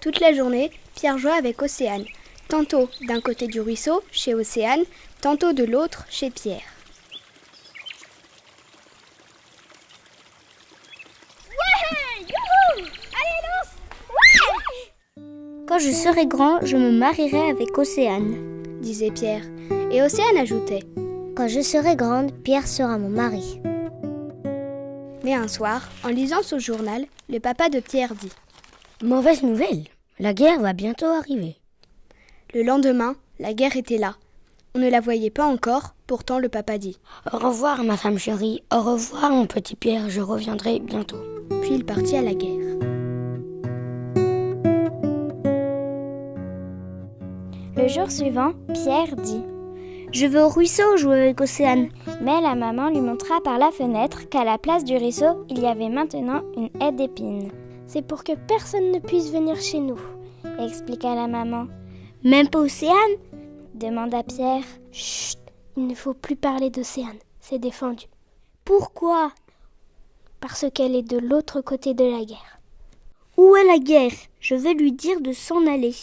Toute la journée, Pierre jouait avec Océane, tantôt d'un côté du ruisseau, chez Océane, tantôt de l'autre, chez Pierre. Ouais, youhou! Allez, lance! Ouais! Quand je serai grand, je me marierai avec Océane, disait Pierre. Et Océane ajoutait. Quand je serai grande, Pierre sera mon mari. Mais un soir, en lisant son journal, le papa de Pierre dit. Mauvaise nouvelle, la guerre va bientôt arriver. Le lendemain, la guerre était là. On ne la voyait pas encore, pourtant le papa dit. Au revoir ma femme chérie, au revoir mon petit Pierre, je reviendrai bientôt. Puis il partit à la guerre. Le jour suivant, Pierre dit. Je vais au ruisseau jouer avec Océane. Mais la maman lui montra par la fenêtre qu'à la place du ruisseau, il y avait maintenant une haie d'épines. C'est pour que personne ne puisse venir chez nous, expliqua la maman. Même pas Océane ? Demanda Pierre. Chut, il ne faut plus parler d'Océane, c'est défendu. Pourquoi ? Parce qu'elle est de l'autre côté de la guerre. Où est la guerre ? Je vais lui dire de s'en aller.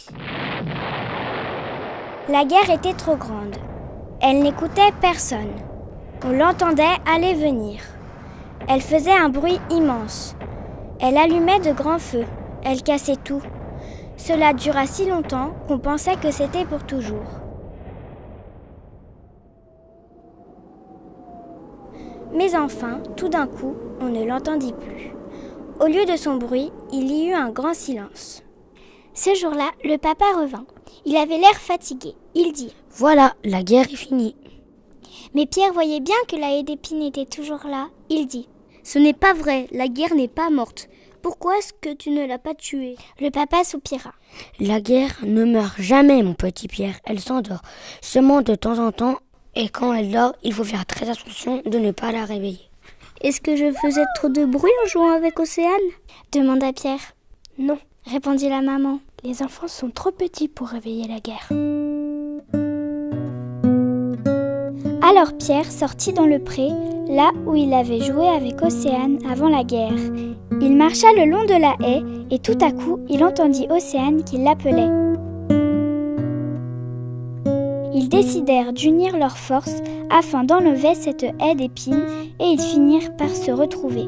La guerre était trop grande. Elle n'écoutait personne. On l'entendait aller venir. Elle faisait un bruit immense. Elle allumait de grands feux. Elle cassait tout. Cela dura si longtemps qu'on pensait que c'était pour toujours. Mais enfin, tout d'un coup, on ne l'entendit plus. Au lieu de son bruit, il y eut un grand silence. Ce jour-là, le papa revint. Il avait l'air fatigué. Il dit « Voilà, la guerre est finie. » Mais Pierre voyait bien que la haie d'épines était toujours là. Il dit « Ce n'est pas vrai, la guerre n'est pas morte. Pourquoi est-ce que tu ne l'as pas tuée ?» Le papa soupira. « La guerre ne meurt jamais, mon petit Pierre. Elle s'endort seulement de temps en temps. Et quand elle dort, il faut faire très attention de ne pas la réveiller. » Est-ce que je faisais trop de bruit en jouant avec Océane ? Demanda Pierre. Non, répondit la maman. Les enfants sont trop petits pour réveiller la guerre. Alors Pierre sortit dans le pré, là où il avait joué avec Océane avant la guerre. Il marcha le long de la haie et tout à coup, il entendit Océane qui l'appelait. Ils décidèrent d'unir leurs forces afin d'enlever cette haie d'épines et ils finirent par se retrouver.